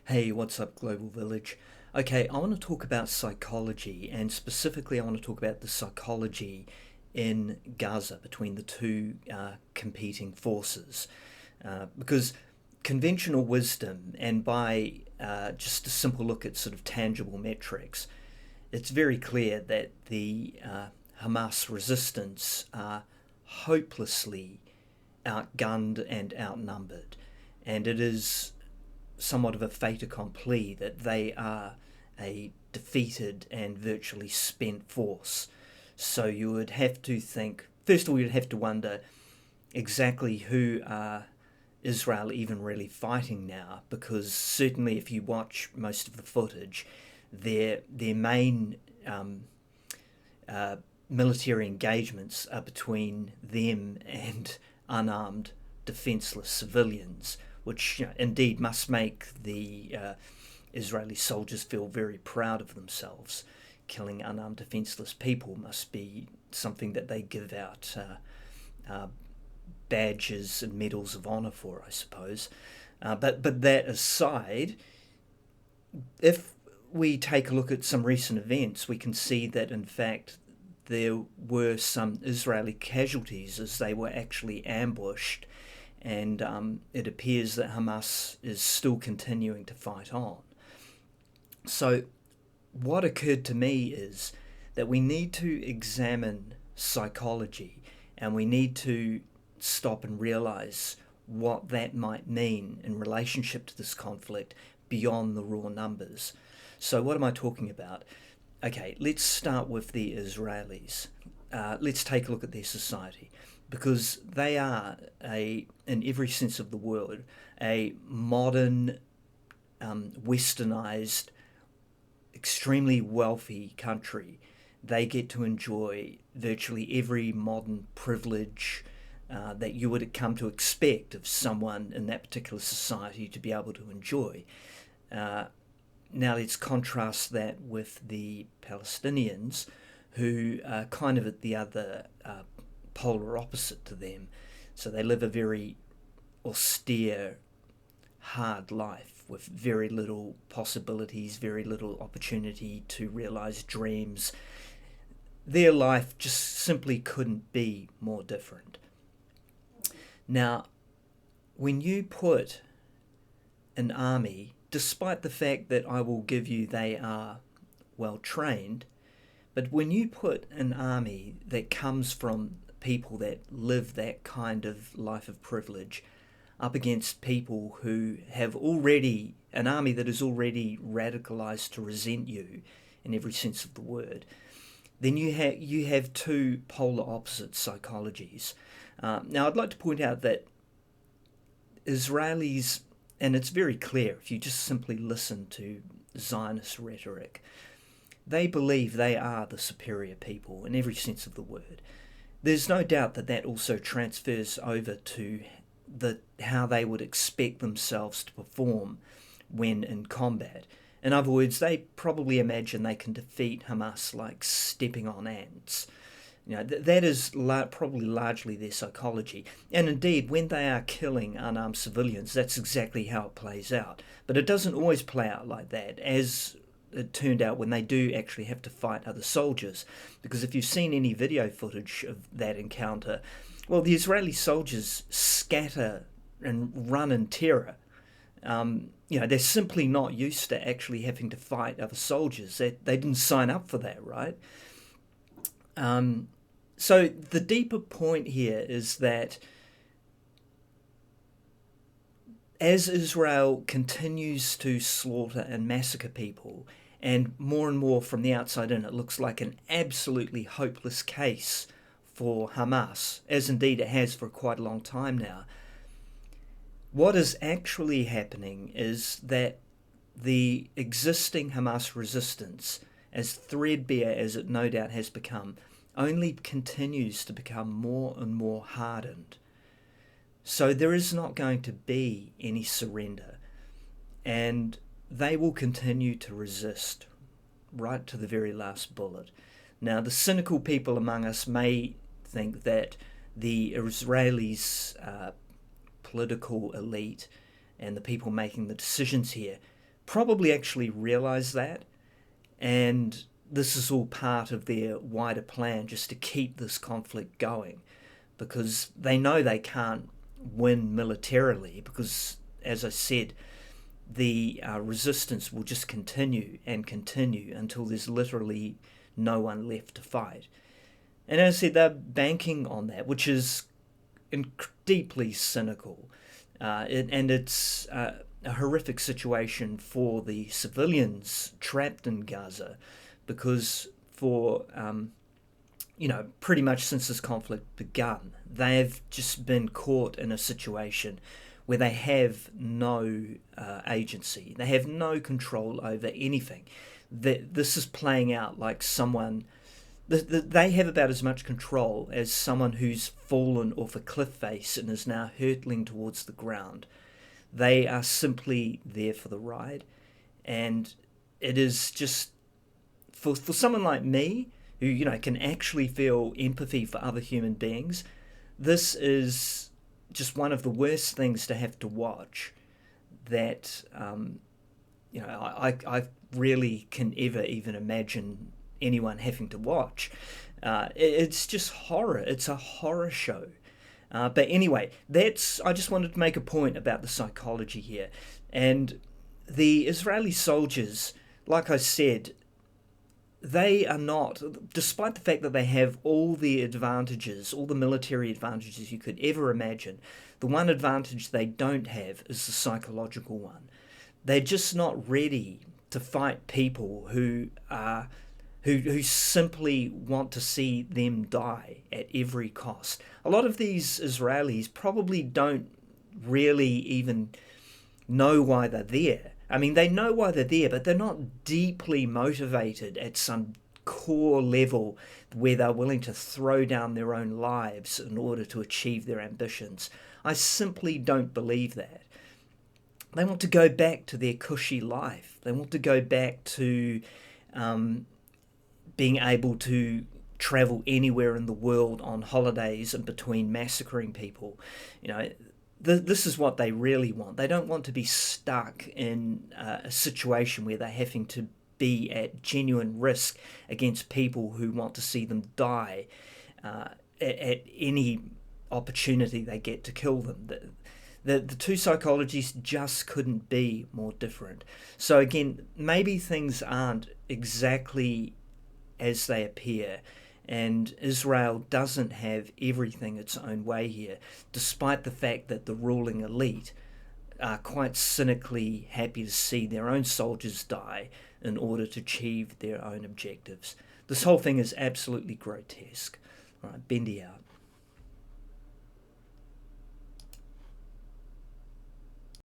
Hey, what's up, Global Village? Okay, I want to talk about psychology, and specifically, I want to talk about the psychology in Gaza between the two competing forces. Because conventional wisdom, and by just a simple look at sort of tangible metrics, it's very clear that the Hamas resistance are hopelessly outgunned and outnumbered. And it is somewhat of a fait accompli that they are a defeated and virtually spent force. So you would have to think, first of all, you'd have to wonder exactly who are Israel even really fighting now, because certainly if you watch most of the footage, their main uh, military engagements are between them and unarmed, defenceless civilians, which indeed must make the Israeli soldiers feel very proud of themselves. Killing unarmed, defenceless people must be something that they give out uh, badges and medals of honor for, I suppose. But that aside, if we take a look at some recent events, we can see that in fact there were some Israeli casualties as they were actually ambushed, and it appears that Hamas is still continuing to fight on. So, what occurred to me is that we need to examine psychology, and we need to stop and realize what that might mean in relationship to this conflict beyond the raw numbers. So, what am I talking about? Okay, let's start with the Israelis. Let's take a look at their society, because they are in every sense of the word, a modern, westernized, extremely wealthy country. They get to enjoy virtually every modern privilege that you would come to expect of someone in that particular society to be able to enjoy. Uh, Now let's contrast that with the Palestinians, who are kind of at the other polar opposite to them. So they live a very austere, hard life with very little possibilities, very little opportunity to realize dreams. Their life just simply couldn't be more different. Now, when you put an army, despite the fact that I will give you they are well trained, but when you put an army that comes from people that live that kind of life of privilege up against people who have already, an army that is already radicalized to resent you in every sense of the word, then you have two polar opposite psychologies. Now, I'd like to point out that Israelis, and it's very clear if you just simply listen to Zionist rhetoric, they believe they are the superior people in every sense of the word. There's no doubt that that also transfers over to how they would expect themselves to perform when in combat. In other words, they probably imagine they can defeat Hamas like stepping on ants. That is probably largely their psychology. And indeed, when they are killing unarmed civilians, that's exactly how it plays out. But it doesn't always play out like that, as it turned out when they do actually have to fight other soldiers. Because if you've seen any video footage of that encounter, well, the Israeli soldiers scatter and run in terror. They're simply not used to actually having to fight other soldiers. They didn't sign up for that, right? So the deeper point here is that as Israel continues to slaughter and massacre people, and more from the outside in, it looks like an absolutely hopeless case for Hamas, as indeed it has for quite a long time now. What is actually happening is that the existing Hamas resistance, as threadbare as it no doubt has become, only continues to become more and more hardened. So there is not going to be any surrender, and they will continue to resist right to the very last bullet. Now, the cynical people among us may think that the Israelis' political elite and the people making the decisions here probably actually realise that, and this is all part of their wider plan just to keep this conflict going, because they know they can't win militarily, because, as I said, the resistance will just continue and continue until there's literally no one left to fight. And as I said, they're banking on that, which is deeply cynical. And it's a horrific situation for the civilians trapped in Gaza, because for pretty much since this conflict begun, they've just been caught in a situation where they have no agency, they have no control over anything. This is playing out like someone. They have about as much control as someone who's fallen off a cliff face and is now hurtling towards the ground. They are simply there for the ride, and it is just for someone like me who can actually feel empathy for other human beings. This is just one of the worst things to have to watch. That I really can ever even imagine anyone having to watch. It's just horror. It's a horror show. But anyway, I just wanted to make a point about the psychology here. And the Israeli soldiers, like I said, they are not, despite the fact that they have all the advantages, all the military advantages you could ever imagine, the one advantage they don't have is the psychological one. They're just not ready to fight people who simply want to see them die at every cost. A lot of these Israelis probably don't really even know why they're there. I mean, they know why they're there, but they're not deeply motivated at some core level where they're willing to throw down their own lives in order to achieve their ambitions. I simply don't believe that. They want to go back to their cushy life. They want to go back to being able to travel anywhere in the world on holidays and between massacring people. This is what they really want. They don't want to be stuck in a situation where they're having to be at genuine risk against people who want to see them die at any opportunity they get to kill them. The two psychologies just couldn't be more different. So again, maybe things aren't exactly as they appear, and Israel doesn't have everything its own way here, despite the fact that the ruling elite are quite cynically happy to see their own soldiers die in order to achieve their own objectives. This whole thing is absolutely grotesque. All right, Bendy out.